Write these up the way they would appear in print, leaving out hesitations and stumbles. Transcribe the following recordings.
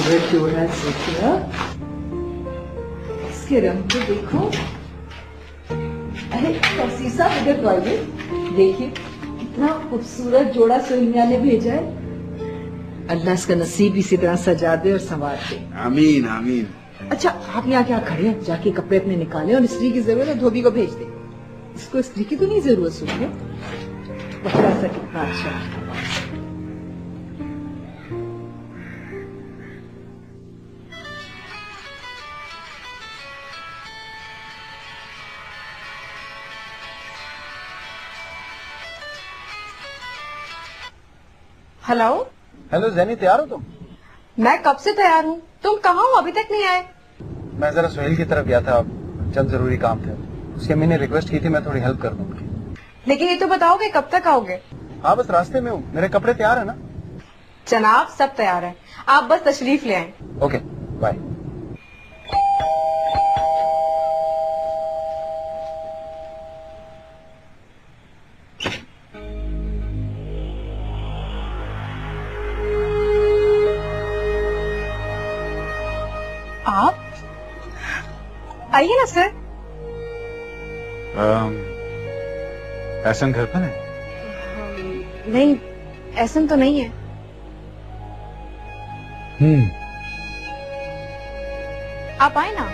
खूबसूरत जोड़ा सोचिया, इसके रंग को देखो। अरे तौसीफ साहब इधर तो आइए, देखिए इतना खूबसूरत जोड़ा सोनिया ने भेजा है। अल्लाह इसका नसीब इसी तरह सजा दे और संवार दे। आमीन आमीन। अच्छा आप यहाँ क्या खड़े हैं, जाके कपड़े अपने निकाले और स्त्री की जरूरत है धोबी को भेज दे। इसको स्त्री की तो नहीं जरूरत सोनिया, पकड़ा सा कितना अच्छा है। हेलो हेलो ज़ैनी, तैयार हो तुम? मैं कब से तैयार हूँ, तुम कहाँ हो, अभी तक नहीं आए? मैं जरा सुहेल की तरफ गया था, चंद जरूरी काम थे। उसकी अम्मी ने रिक्वेस्ट की थी मैं थोड़ी हेल्प कर दूंगी। लेकिन ये तो बताओगे कब तक आओगे? हाँ बस रास्ते में हूँ, मेरे कपड़े तैयार है ना? जनाब सब तैयार है, आप बस तशरीफ ले आए। Okay bye. आप आइए ना सर। एहसन घर पर है? नहीं ऐसा तो नहीं है। आप आए ना।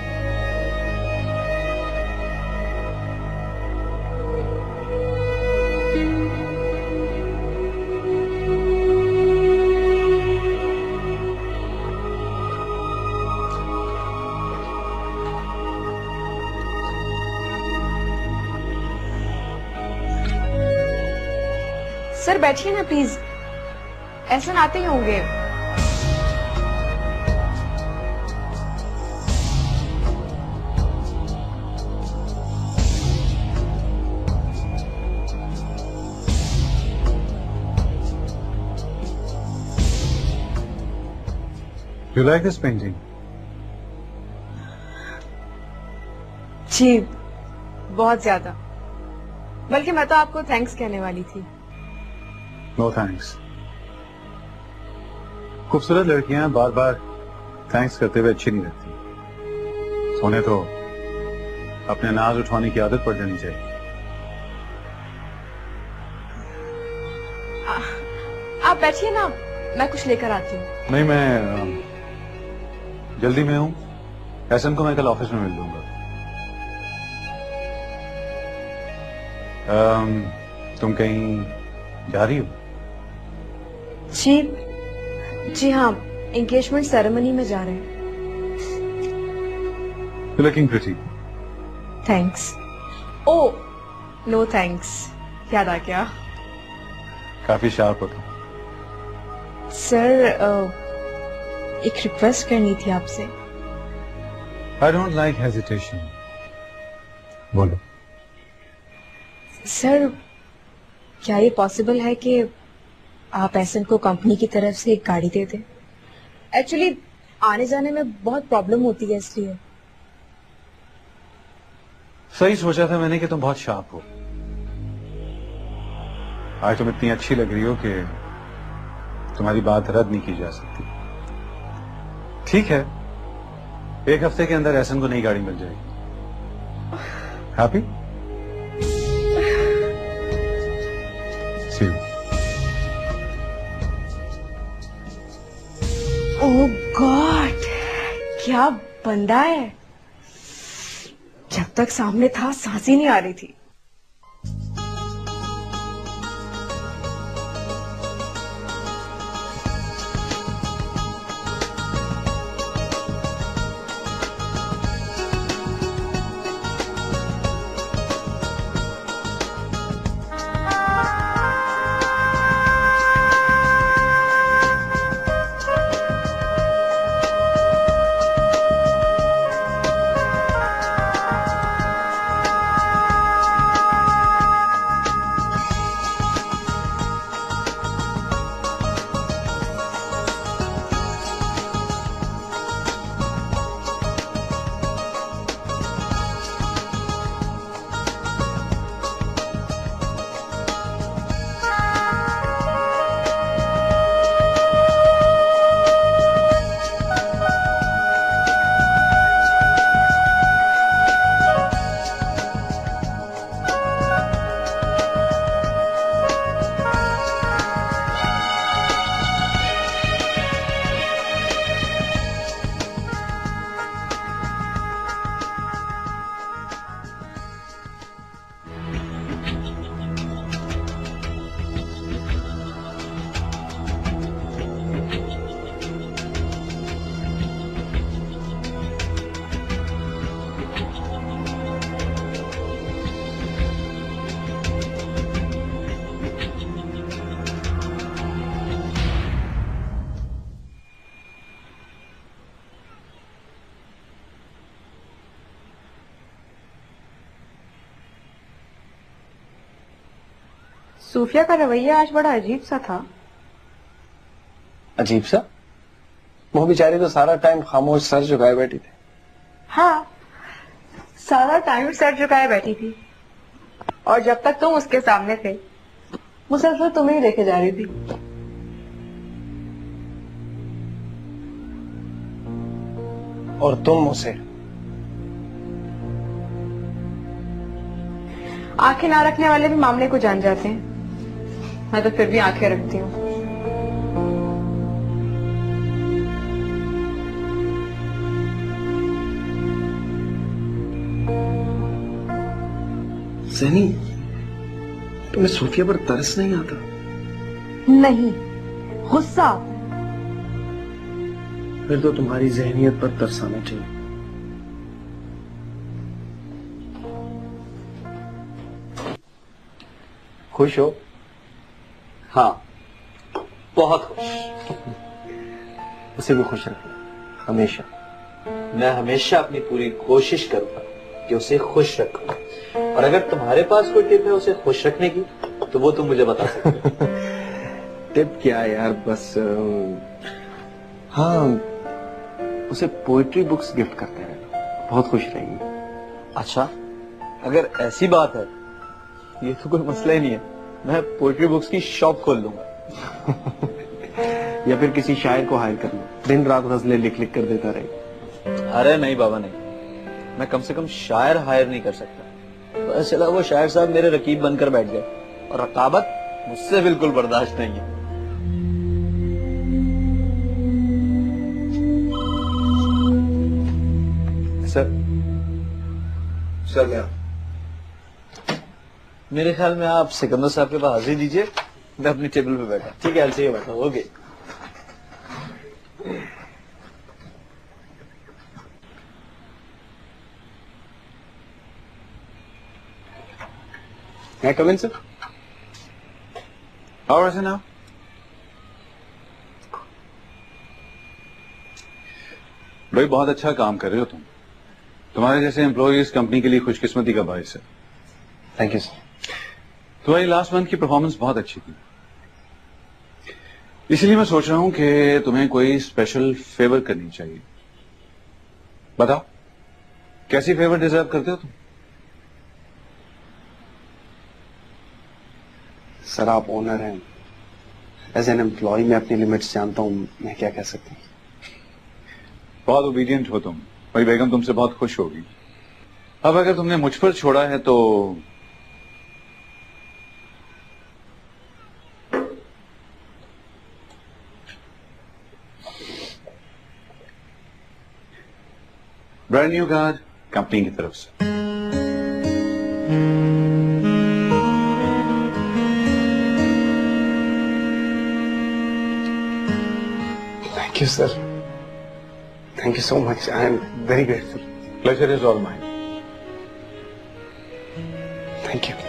सर बैठिए ना प्लीज, ऐसा आते ही होंगे। You like this painting? जी बहुत ज्यादा, बल्कि मैं तो आपको थैंक्स कहने वाली थी। No thanks. खूबसूरत लड़कियां बार बार थैंक्स करते हुए अच्छी नहीं लगती। उन्हें तो अपने नाज उठाने की आदत पड़ जानी चाहिए। आप बैठिए ना, मैं कुछ लेकर आती हूँ। नहीं मैं जल्दी में हूँ, एहसन को मैं कल ऑफिस में मिल लूंगा। तुम कहीं जा रही हो? जी हाँ, एंगेजमेंट सेरेमनी में जा रहे हैं। You're looking pretty. Thanks. Oh no thanks, याद आ गया। काफी शार्प हो तुम। सर एक रिक्वेस्ट करनी थी आपसे। I don't like hesitation. बोलो। सर क्या ये पॉसिबल है कि आप एहसन को कंपनी की तरफ से एक गाड़ी दे दें? एक्चुअली आने जाने में बहुत प्रॉब्लम होती है, इसलिए। सही सोचा था मैंने कि तुम बहुत शार्प हो। आज तुम इतनी अच्छी लग रही हो कि तुम्हारी बात रद्द नहीं की जा सकती। ठीक है, एक हफ्ते के अंदर एहसन को नई गाड़ी मिल जाएगी। हैप्पी? ओह गॉड, क्या बंदा है। जब तक सामने था सांस ही नहीं आ रही थी। सूफिया का रवैया आज बड़ा अजीब सा था। अजीब सा? वो बेचारी तो सारा टाइम खामोश सर झुकाए बैठी थी। हाँ, सारा टाइम सर झुकाए बैठी थी, और जब तक तुम उसके सामने थे मुसलसल तुम्हें ही देखे जा रही थी। और तुम उसे? आंखें ना रखने वाले भी मामले को जान जाते हैं, मैं तो फिर भी आंखें रखती हूँ। सैनी, तुम्हें सूफिया पर तरस नहीं आता? नहीं, गुस्सा। फिर तो तुम्हारी जहनियत पर तरस आना चाहिए। खुश हो? हाँ, बहुत खुश। उसे भी खुश रखना हमेशा। मैं हमेशा अपनी पूरी कोशिश करूंगा कि उसे खुश रखूं, और अगर तुम्हारे पास कोई टिप है उसे खुश रखने की तो वो तुम मुझे बता सकते हो। टिप क्या है यार, बस हाँ, उसे पोएट्री बुक्स गिफ्ट करते रहना, बहुत खुश रहेगी। अच्छा, अगर ऐसी बात है ये तो कोई मसला ही नहीं है, मैं पोएट्री बुक्स की शॉप खोल लूंगा। या फिर किसी शायर को हायर कर लो, दिन रात गजलें लिख लिख कर देता रहे। अरे नहीं बाबा नहीं, मैं कम से कम शायर हायर नहीं कर सकता। पता चला वो शायर साहब मेरे रकीब बनकर बैठ गए, और रकाबत मुझसे बिल्कुल बर्दाश्त नहीं है। सर क्या? मेरे ख्याल में आप सिकंदर साहब के पास हाजिर दीजिए, मैं अपनी टेबल पे बैठा। ठीक है, अलसी बैठा। Okay. May I come in, sir? How is it now? भाई बहुत अच्छा काम कर रहे हो तुम। तुम्हारे जैसे एम्प्लॉय इस कंपनी के लिए खुशकिस्मती का बायस है। Thank you sir. तुम्हारी लास्ट मंथ की परफॉर्मेंस बहुत अच्छी थी, इसलिए मैं सोच रहा हूं कि तुम्हें कोई स्पेशल फेवर करनी चाहिए। बताओ, कैसी फेवर डिजर्व करते हो तुम? सर आप ओनर हैं, एज एन एम्प्लॉय मैं अपनी लिमिट्स जानता हूं, मैं क्या कह सकता हूँ। बहुत ओबीडियंट हो तुम, मेरी बेगम तुमसे बहुत खुश होगी। अब अगर तुमने मुझ पर छोड़ा है तो ब्रांड न्यू कार कंपनी की तरफ से। Thank you sir, thank you so much, I am very grateful. Pleasure is all mine. Thank you.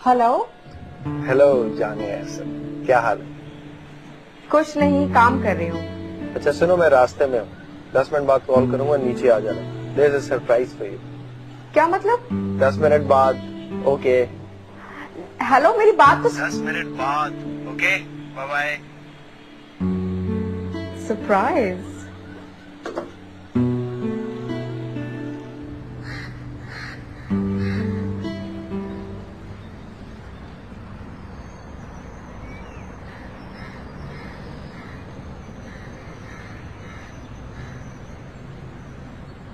Hello. Hello जाने ऐसा क्या हाल है? कुछ नहीं, काम कर रही हूँ। अच्छा सुनो, मैं रास्ते में हूँ, 10 मिनट बाद कॉल करूंगा, नीचे आ जाना। There is a surprise for you. क्या मतलब? 10 मिनट बाद। ओके। हेलो, मेरी बात तो 10 मिनट बाद। Okay, bye bye. सरप्राइज।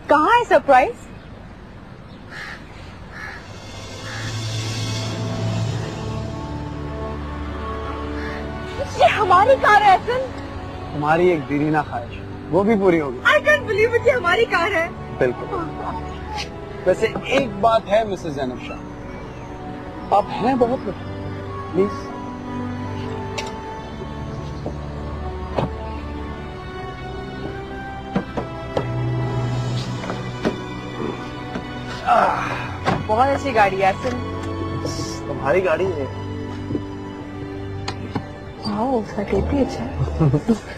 कहाँ है सरप्राइज? ये हमारी कार है एहसन। तुम्हारी एक दीरीना ख्वाहिश वो भी पूरी होगी। आई कैंट बिलीव इट, ये हमारी कार है। बिल्कुल। वैसे एक बात है मिसेस जैनब शाह, आप हैं बहुत प्लीज। बहुत अच्छी गाड़ी है एहसन। तुम्हारी गाड़ी है। हाँ, उसका टेप भी अच्छा है।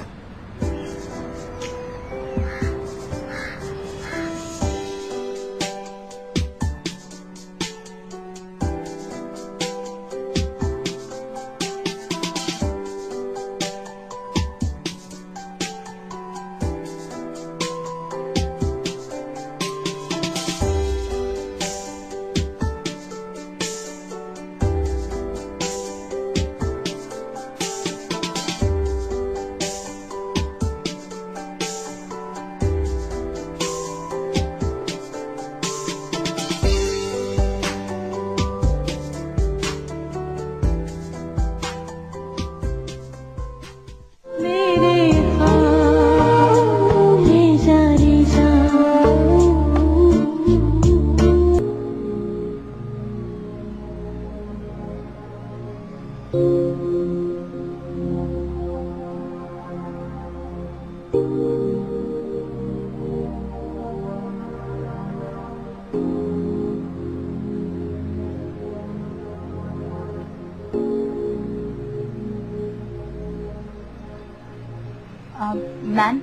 मैम,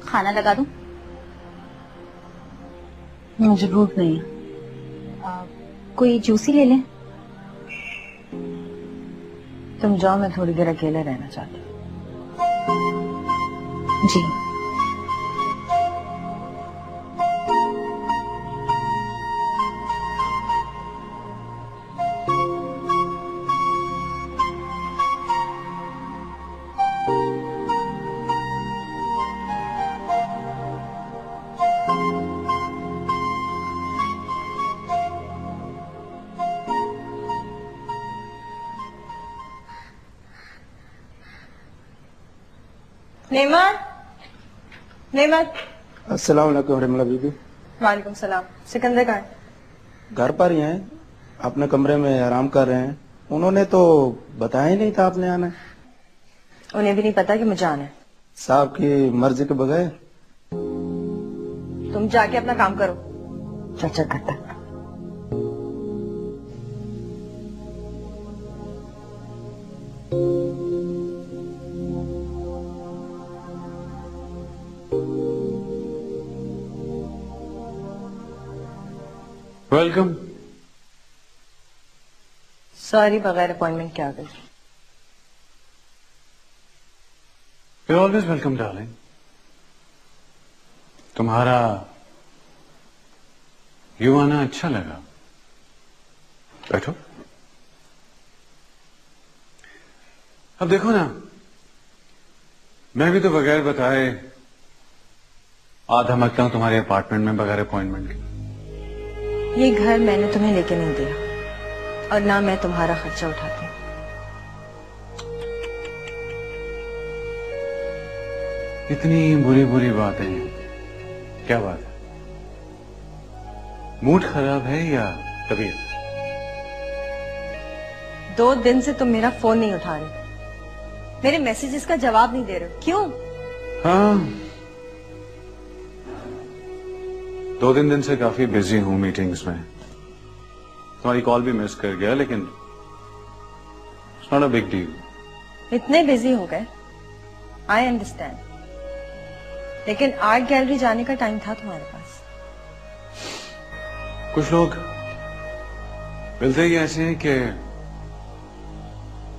खाना लगा दूं? मुझे भूख नहीं है। कोई जूसी ले लें? तुम जाओ, मैं थोड़ी देर अकेले रहना चाहती हूँ। जी। नेमत, नेमत। अस्सलाम वालेकुम रमला बीबी। वालेकुम सलाम। सिकंदर कहाँ है? घर पर ही हैं, अपने कमरे में आराम कर रहे हैं। उन्होंने तो बताया ही नहीं था आपने आना है। उन्हें भी नहीं पता कि मुझे आना है। साहब की मर्जी के बगैर। तुम जाके अपना काम करो। चाचा करता। वेलकम। सॉरी, बगैर अपॉइंटमेंट के आ गई। You're always welcome, darling. तुम्हारा यूं आना अच्छा लगा। बैठो। अब देखो ना, मैं भी तो बगैर बताए आ धमकता हूं तुम्हारे अपार्टमेंट में बगैर अपॉइंटमेंट के। ये घर मैंने तुम्हें लेके नहीं दिया और ना मैं तुम्हारा खर्चा उठाती हूँ। इतनी बुरी बुरी बातें, क्या बात है? मूड खराब है या तबीयत? 2 दिन से तुम मेरा फोन नहीं उठा रहे, मेरे मैसेजेस का जवाब नहीं दे रहे हो, क्यों? हाँ, 2-3 दिन से काफी बिजी हूं मीटिंग्स में। तुम्हारी कॉल भी मिस कर गया, लेकिन It's not a big deal. इतने बिजी हो गए, आई अंडरस्टैंड, लेकिन आर्ट गैलरी जाने का टाइम था तुम्हारे पास। कुछ लोग मिलते ही ऐसे हैं कि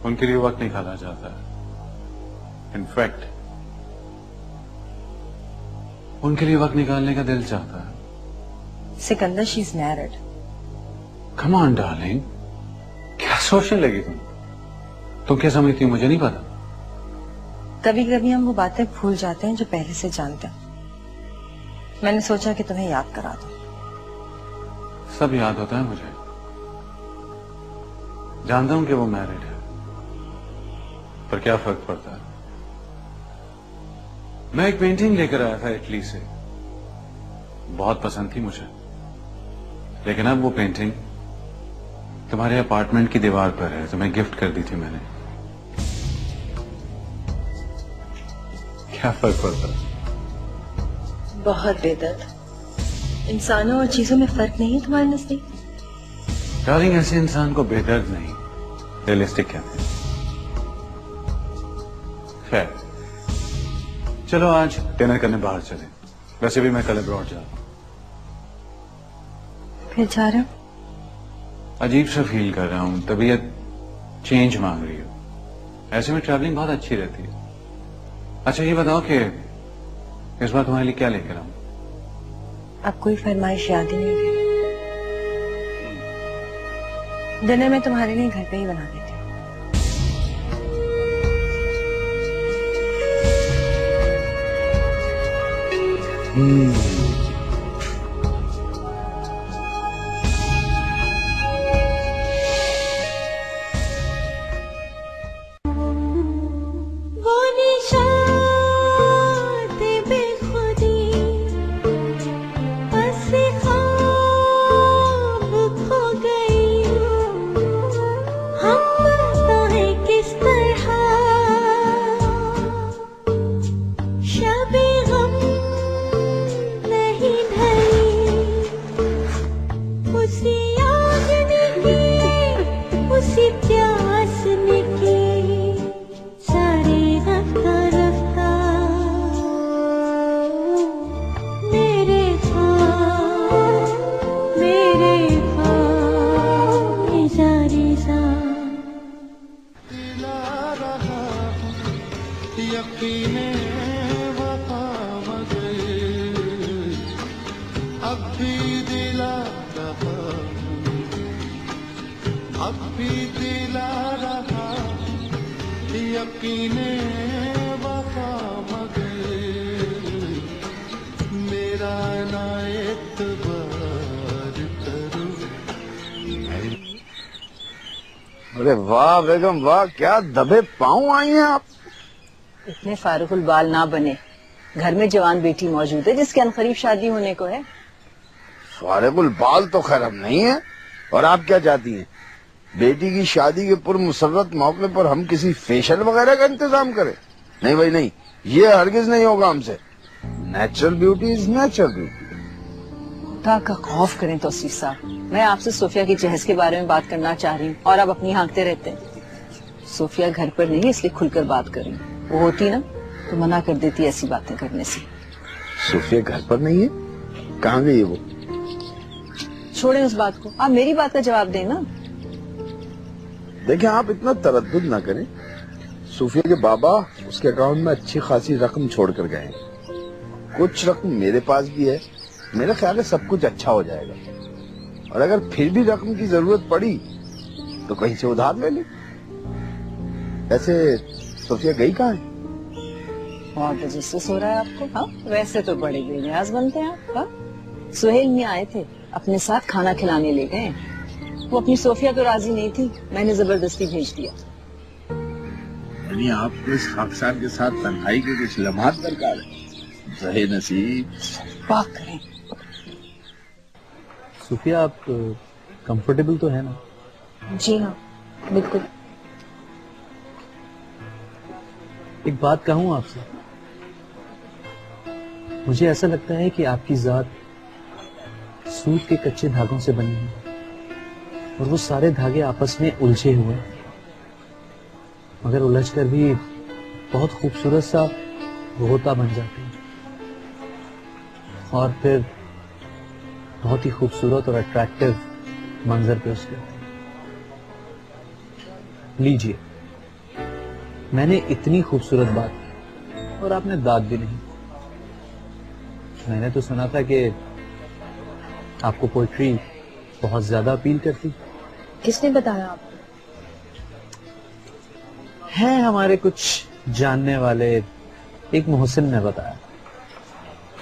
उनके लिए वक्त निकाला जाता है। इनफैक्ट उनके लिए वक्त निकालने का दिल चाहता है। Sikandar, she is married. Come on darling, क्या सोचने लगी तुम क्या समझती हो मुझे नहीं पता? कभी कभी हम वो बातें भूल जाते हैं जो पहले से जानते हैं। मैंने सोचा कि तुम्हें याद करा दूं। सब याद होता है मुझे, जानता हूं कि वो मैरिड है, पर क्या फर्क पड़ता है। मैं एक पेंटिंग लेकर आया था इटली से, बहुत पसंद थी मुझे, लेकिन अब वो पेंटिंग तुम्हारे अपार्टमेंट की दीवार पर है, तुम्हें गिफ्ट कर दी थी मैंने। क्या फर्क पड़ता है? बहुत बेदर्द। इंसानों और चीजों में फर्क नहीं है तुम्हारे नजदीक? डार्लिंग, ऐसे इंसान को बेदर्द नहीं, रियलिस्टिक कहते हैं। खैर, चलो आज डिनर करने बाहर चले। वैसे भी मैं कल अब्रॉड जा रहा हूं। फिर जा रहे हो? अजीब सा फील कर रहा हूं, तबीयत चेंज मांग रही हो। ऐसे में ट्रैवलिंग बहुत अच्छी रहती है। अच्छा ये बताओ कि इस बार तुम्हारे लिए क्या लेकर आऊं? अब कोई फरमाइश याद ही नहीं है। डिनर में तुम्हारे लिए घर पे ही बना देती हूँ। अरे वाह बेगम वाह, क्या दबे पाँव आई हैं आप। इतने फारुकुल बाल ना बने, घर में जवान बेटी मौजूद है जिसके अनकरीब शादी होने को है। फारुकुल बाल तो खैर हम नहीं है। और आप क्या चाहती हैं, बेटी की शादी के पूर्व मुसर्रत मौके पर हम किसी फेशियल वगैरह का इंतजाम करें? नहीं भाई नहीं, ये हरगिज नहीं होगा हमसे। Natural beauty is natural beauty. खुदा का खौफ करें तौसीफ साहब, मैं आपसे सोफिया की जहेज के बारे में बात करना चाह रही हूँ और आप अपनी हाँकते रहते हैं। सोफिया घर पर नहीं, इसलिए खुलकर बात कर रही हूँ। वो होती ना तो मना कर देती ऐसी बातें करने से। सोफिया घर पर नहीं है? कहाँ गई है वो? छोड़ें उस बात को, आप मेरी बात का जवाब दें ना। देखिए आप इतना तरद्दुद ना करें। सोफिया के बाबा उसके अकाउंट में अच्छी खासी रकम छोड़ कर गए। कुछ रकम मेरे पास भी है, मेरा ख्याल है सब कुछ अच्छा हो जाएगा। और अगर फिर भी रकम की जरूरत पड़ी तो कहीं से उधार ले ले। ऐसे सोफिया गई कहाँ है? बहुत तजस्सुस हो रहा है आपको। हाँ, वैसे तो बड़े बेनियाज बनते हैं आप। हाँ? सुहेल में आए थे, अपने साथ खाना खिलाने ले गए। वो अपनी सोफिया तो राजी नहीं थी, मैंने जबरदस्ती भेज दिया। यानी आपको इस खाकसार के साथ तन्हाई के कुछ लम्हात दरकार है। रहे नसीब। पाक करें। सुफिया, आप कंफर्टेबल तो है ना? जी हाँ, बिल्कुल। एक बात कहूँ आपसे, मुझे ऐसा लगता है कि आपकी जात सूत के कच्चे धागों से बनी है और वो सारे धागे आपस में उलझे हुए हैं। मगर उलझकर भी बहुत खूबसूरत सा गोता बन जाते हैं और फिर बहुत ही खूबसूरत और अट्रैक्टिव मंजर पेश करते हैं। लीजिए, मैंने इतनी खूबसूरत बात की और आपने दाद भी नहीं। मैंने तो सुना था कि आपको पोइट्री बहुत ज्यादा अपील करती। किसने बताया आपको? है हमारे कुछ जानने वाले, एक मोहसिन ने बताया।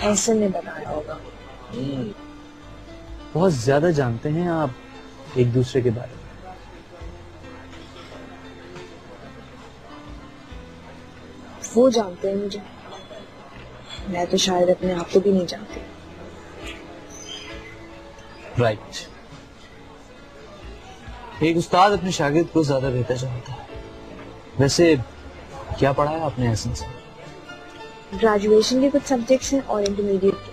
ऐसे ने बताया होगा। बहुत ज्यादा जानते हैं आप एक दूसरे के बारे में। वो जानते हैं मुझे, मैं तो शायद अपने आप को भी नहीं जानती। राइट। एक उस्ताद अपने शागिर्द को ज्यादा बेहतर जानता है। वैसे क्या पढ़ा है आपने एसेंस में? ग्रेजुएशन के कुछ सब्जेक्ट्स हैं और इंटरमीडिएट के।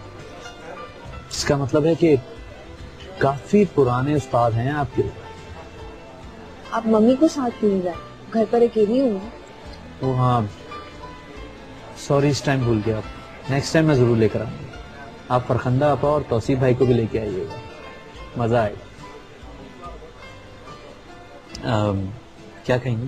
इसका मतलब है कि काफी पुराने उस्ताद हैं आपके। आप मम्मी को साथ क्यों नहीं लाए? घर पर अकेली हूँ। वो हाँ, सॉरी, इस टाइम भूल गया। नेक्स्ट टाइम मैं जरूर लेकर आऊंगा। आप फरखंदा आपा और तौसीफ भाई को भी लेके आइएगा, मजा आएगा। क्या कहेंगे?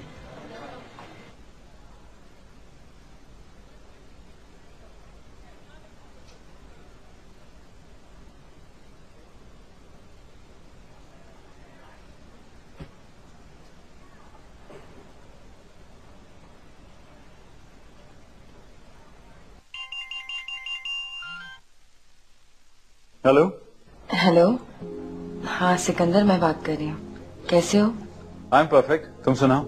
हेलो। हेलो, हाँ सिकंदर, मैं बात कर रही हूँ। कैसे हो? I am perfect. तुम सुनाओ।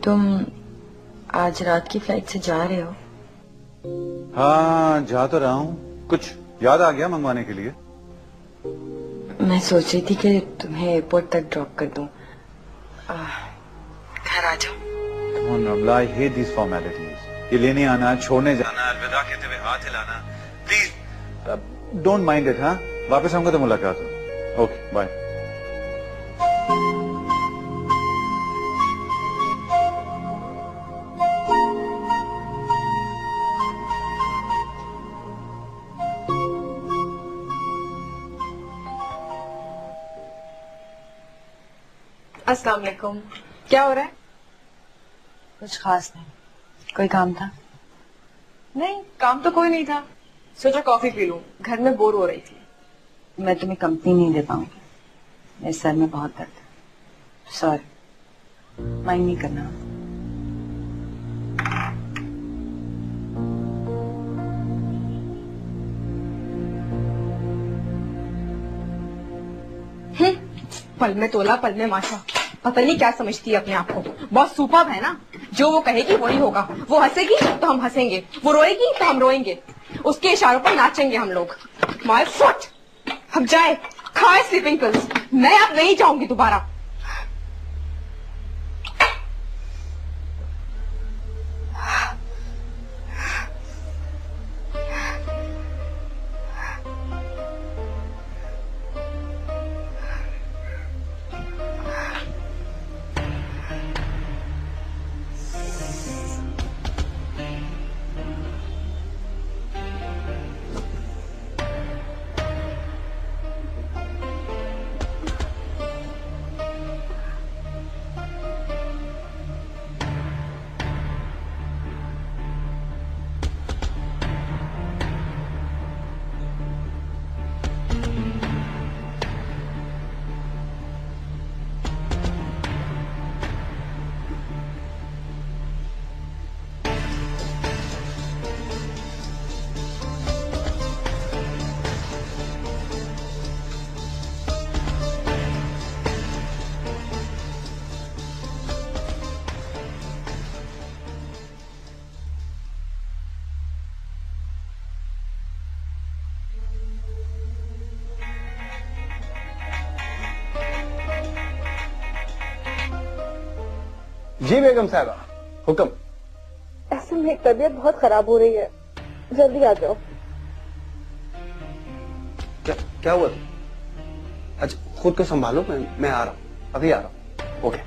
तुम आज रात की फ्लाइट से जा रहे हो? हाँ, जा तो रहा हूँ। कुछ याद आ गया मंगवाने के लिए? मैं सोच रही थी कि तुम्हें एयरपोर्ट तक ड्रॉप कर दूं। घर आ जाओ। Come on, Ramla, I hate these formalities. ये लेने आना, छोड़ने जाना, अलविदा कहते हुए हाथ हिलाना। Please don't mind it. हाँ, वापस आऊंगा तो मुलाकात हो। Okay, bye. अस्सलाम वालेकुम। क्या हो रहा है? कुछ खास नहीं। कोई काम था? नहीं, काम तो कोई नहीं था। सोचा कॉफी पी लूं, घर में बोर हो रही थी। मैं तुम्हें कंपनी नहीं दे पाऊंगी, मेरे सर में बहुत दर्द है। सॉरी, माइंड नहीं करना। पल में तोला पल में माशा। पता नहीं क्या समझती है अपने आप को। बहुत सुपर्ब है ना। जो वो कहेगी वही होगा। वो हंसेगी तो हम हंसेंगे, वो रोएगी तो हम रोएंगे, उसके इशारों पर नाचेंगे हम लोग। My foot. हम जाए, खाए स्लीपिंग पिल्स। मैं अब नहीं जाऊंगी दोबारा। जी बेगम साहबा, हुक्म। ऐसे में तबीयत बहुत खराब हो रही है, जल्दी आ जाओ। क्या हुआ? अच्छा, खुद को संभालो, मैं आ रहा हूँ, अभी आ रहा हूँ। ओके।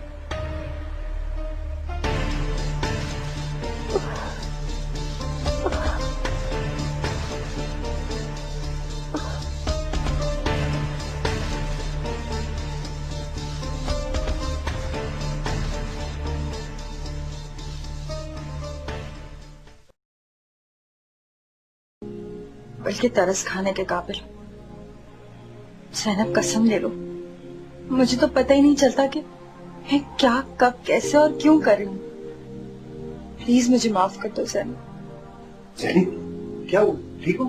बल्कि तरस खाने के काबिल। ज़ैनब कसम ले लो, मुझे तो पता ही नहीं चलता कि मैं क्या, कब, कैसे और क्यों कर रही हूँ। प्लीज मुझे माफ कर दो ज़ैनब। क्या हुआ, ठीक हो?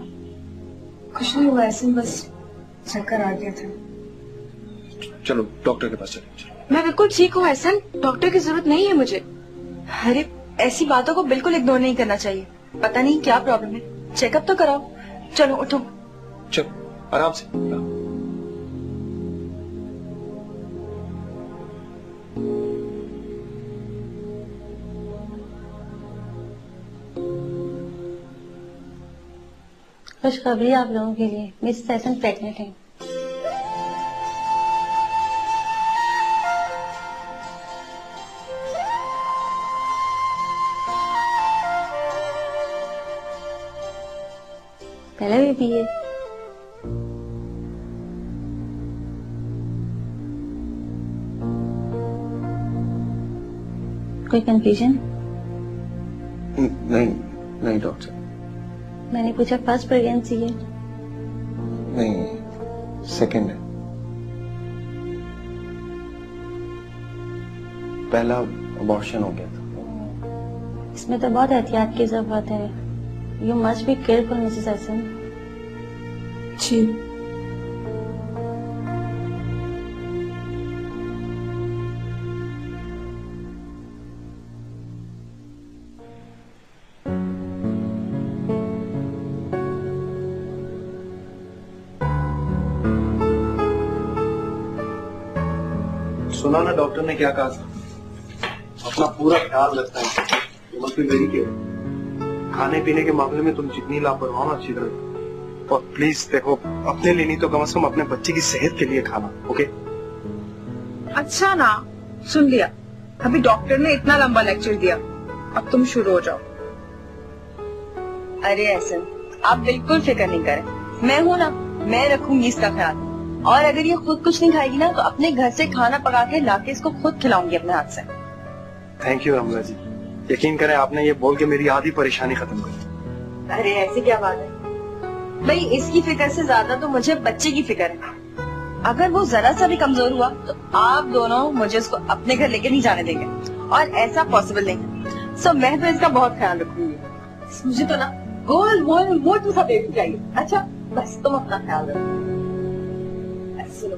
कुछ नहीं हुआ, ऐसे बस चक्कर आ गया था। चलो डॉक्टर के पास चलो। मैं बिल्कुल ठीक हूँ एहसन, डॉक्टर की जरूरत नहीं है मुझे। अरे ऐसी बातों को बिल्कुल इग्नोर नहीं करना चाहिए। पता नहीं क्या प्रॉब्लम है, चेकअप तो कराओ। चलो उठो। चलो आराम से। खुशखबरी आप लोगों के लिए, मिस एहसन प्रेग्नेंट है। पहले भी पिए। कोई कंफ्यूजन? नहीं नहीं डॉक्टर, मैंने पूछा फर्स्ट प्रेगनेंसी है? नहीं सेकंड है। पहला अबॉर्शन हो गया था। इसमें तो बहुत एहतियात की जरूरत है। You must be careful Mrs Ehsan. जी। सुना ना डॉक्टर ने क्या कहा था, अपना पूरा ख्याल रखना है। तुम अपनी मेरी के खाने पीने के मामले में तुम जितनी लापरवाह हो अच्छी तरह। और प्लीज देखो, अपने लिए नहीं तो कम से कम अपने बच्चे की सेहत के लिए खाना। ओके? अच्छा ना, सुन लिया। अभी डॉक्टर ने इतना लंबा लेक्चर दिया, अब तुम शुरू हो जाओ। अरे एहसन, आप बिल्कुल फिक्र नहीं करें, मैं हूँ ना, मैं रखूंगी इसका ख्याल। और अगर ये खुद कुछ नहीं खाएगी ना तो अपने घर से खाना पका के लाके इसको खुद खिलाऊंगी अपने हाथ से। थैंक यू रमला जी, यकीन करें आपने ये बोल के मेरी आधी परेशानी खत्म कर दी। अरे ऐसी क्या बात है भाई, इसकी फिक्र से ज्यादा तो मुझे बच्चे की फिक्र है। अगर वो जरा सा भी कमजोर हुआ तो आप दोनों मुझे उसको अपने घर लेके नहीं जाने देंगे, और ऐसा पॉसिबल नहीं। सो मैं तो इसका बहुत ख्याल रखूंगी। मुझे तो ना गोल मोल मोटू सा बेबी चाहिए। अच्छा बस तुम अपना ख्याल रखो। सुनो,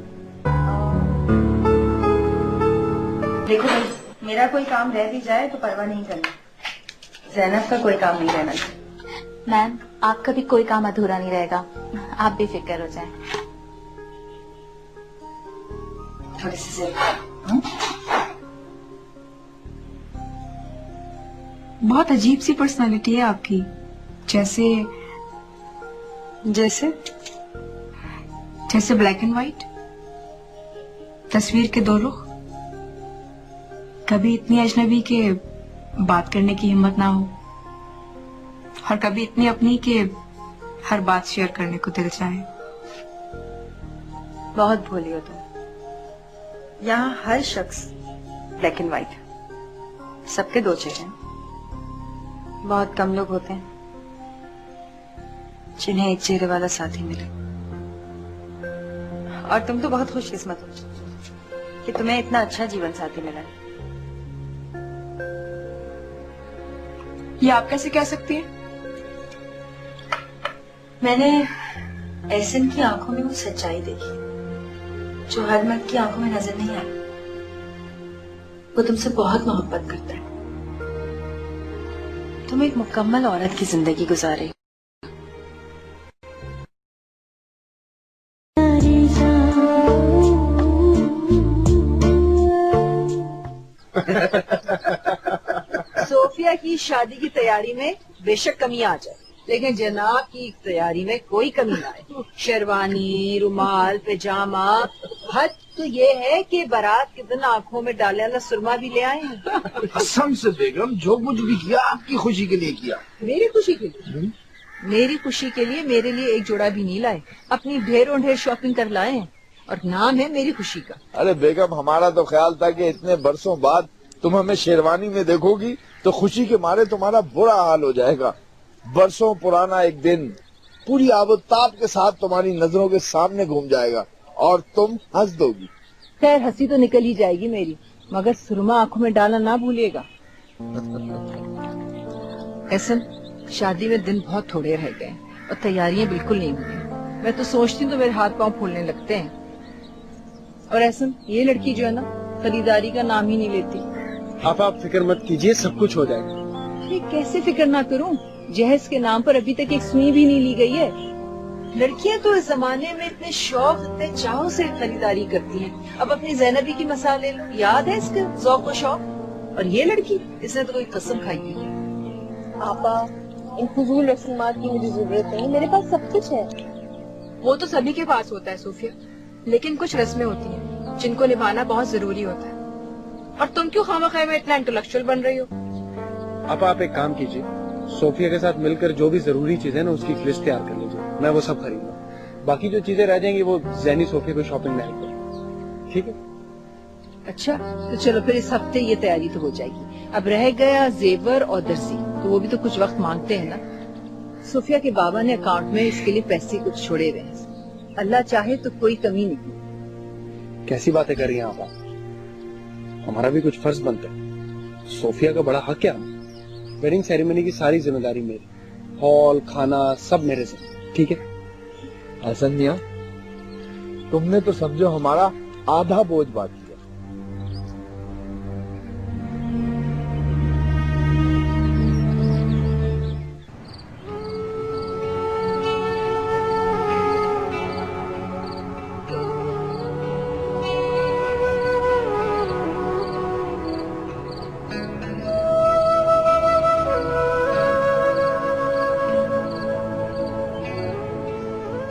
देखो भाई, मेरा कोई काम रह भी जाए तो परवाह नहीं करना, ज़ैनब का कोई काम नहीं रहना चाहिए। मैम, आपका भी कोई काम अधूरा नहीं रहेगा, आप भी फिक्र हो जाए। थोड़ी सी से बहुत अजीब सी पर्सनालिटी है आपकी, जैसे जैसे जैसे ब्लैक एंड व्हाइट तस्वीर के दो रुख। कभी इतनी अजनबी के बात करने की हिम्मत ना हो, और कभी इतनी अपनी के हर बात शेयर करने को दिल चाहे। बहुत भोली हो तुम। यहाँ हर शख्स ब्लैक एंड व्हाइट है, सबके दो चेहरे हैं। बहुत कम लोग होते हैं जिन्हें एक चेहरे वाला साथी मिले, और तुम तो बहुत खुशकिस्मत हो कि तुम्हें इतना अच्छा जीवन साथी मिला है। ये आप कैसे कह सकती हैं? मैंने एहसन की आंखों में वो सच्चाई देखी जो हर मर्द की आंखों में नजर नहीं आई। वो तुमसे बहुत मोहब्बत करता है। तुम एक मुकम्मल औरत की जिंदगी गुजारे। सोफिया की शादी की तैयारी में बेशक कमी आ जाए, लेकिन जनाब की तैयारी में कोई कमी ना आए। शेरवानी, रुमाल, पैजामा, हद तो ये है कि बारात के दिन आंखों में डाले वाला सुरमा भी ले आए हैं। कसम से बेगम, जो कुछ भी किया आपकी खुशी के लिए किया। मेरी खुशी के लिए? मेरी खुशी के लिए मेरे लिए एक जोड़ा भी नहीं लाए, अपनी ढेरों ढेर शॉपिंग कर लाए हैं, और नाम है मेरी खुशी का। अरे बेगम, हमारा तो ख्याल था कि इतने बरसों बाद तुम हमें शेरवानी में देखोगी तो खुशी के मारे तुम्हारा बुरा हाल हो जाएगा। बरसों पुराना एक दिन पूरी आबोताब के साथ तुम्हारी नजरों के सामने घूम जाएगा और तुम हंस दोगी। खैर हंसी तो निकल ही जाएगी मेरी, मगर सुरमा आंखों में डालना ना भूलिएगा। ऐसन शादी में दिन बहुत थोड़े रह गए और तैयारियां बिल्कुल नहीं हुई। मैं तो सोचती हूँ तो मेरे हाथ पांव फूलने लगते हैं। और ऐसन ये लड़की जो है ना, खरीदारी का नाम ही नहीं लेती। आप फिक्र मत कीजिए, सब कुछ हो जाएगा। ये कैसे फिक्र ना करूं? जहेज के नाम पर अभी तक एक सुई भी नहीं ली गई है। लड़कियां तो इस जमाने में इतने शौक, इतने चाव से खरीदारी करती हैं। अब अपनी ज़ैनबी की मिसाल ले लो, याद है इसका ज़ौक़ व शौक। और ये लड़की, इसने तो कोई कसम खाई है। आपा, इन फजूल रस्मात की मुझे जरूरत नहीं, मेरे पास सब कुछ है। वो तो सभी के पास होता है सोफिया, लेकिन कुछ रस्में होती हैं जिनको निभाना बहुत जरूरी होता है। और तुम क्यों खामख़ा में इतना इंटेलेक्चुअल बन रही हो? आप एक काम कीजिए, सोफिया के साथ मिलकर जो भी जरूरी चीजें ना उसकी एक लिस्ट तैयार कर लीजिए, मैं वो सब खरीदूंगा। बाकी जो चीजें रह जाएंगी वो जैनी सोफिया को शॉपिंग में हेल्प करेगी, ठीक है? अच्छा तो चलो फिर इस हफ्ते ये तैयारी तो हो जाएगी। अब रह गया जेवर और दर्जी, तो वो भी तो कुछ वक्त मांगते हैं ना। सोफिया के बाबा ने अकाउंट में इसके लिए पैसे कुछ छोड़े हुए हैं। अल्लाह चाहे तो कोई कमी नहीं। कैसी बातें कर रही हैं आप? हमारा भी कुछ फर्ज बनता है। सोफिया का बड़ा हक है। वेडिंग सेरेमनी की सारी जिम्मेदारी मेरी, हॉल, खाना सब मेरे से, ठीक है? हसन मियां, तुमने तो समझो हमारा आधा बोझ बाकी है।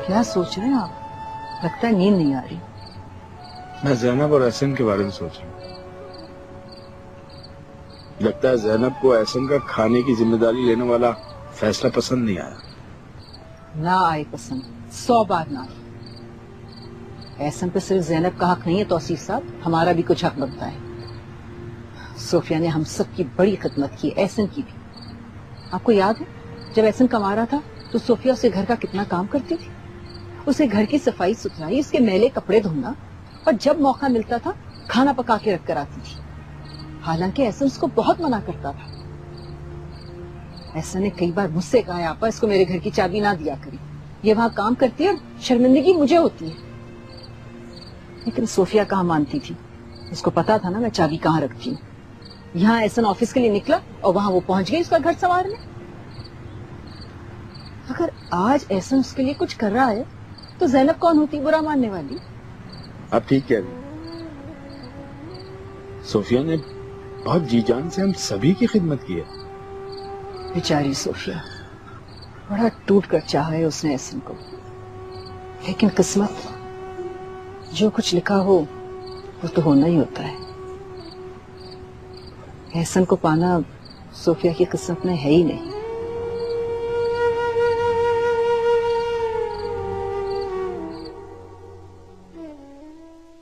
क्या सोच रहे हैं आप? लगता है नींद नहीं आ रही। मैं जैनब और एहसन के बारे में सोच रहा हूँ। लगता है जैनब को एहसन का खाने की जिम्मेदारी लेने वाला फैसला पसंद नहीं आया। ना आए पसंद, 100 बार ना आए। एहसन पे सिर्फ जैनब का हक नहीं है तौसीफ साहब, हमारा भी कुछ हक बनता है। सोफिया ने हम सब की बड़ी खिदमत की, एहसन की भी। आपको याद है जब एहसन कमा रहा था तो सोफिया उसे घर का कितना काम करती थी। उसे घर की सफाई सुथराई, उसके मैले कपड़े धोना, और जब मौका मिलता था खाना पका के रख कर आती थी। हालांकि एहसन उसको बहुत मना करता था। एहसन ने कई बार मुझसे कहा, आपा इसको मेरे घर की चाबी ना दिया करी, ये वहां काम करती है और शर्मिंदगी मुझे होती है। लेकिन सोफिया कहाँ मानती थी, उसको पता था ना मैं चाबी कहाँ रखती हूँ। यहाँ एहसन ऑफिस के लिए निकला और वहां वो पहुंच गई उसका घर संवारने। अगर आज एहसन उसके लिए कुछ कर रहा है तो ज़ैनब कौन होती बुरा मानने वाली? आप ठीक कह रही। सोफिया ने बहुत जी जान से हम सभी की खिदमत की है। बेचारी सोफिया, बड़ा टूट कर चाहा है उसने एहसन को। लेकिन किस्मत, जो कुछ लिखा हो वो तो होना ही होता है। एहसन को पाना सोफिया की किस्मत में है ही नहीं।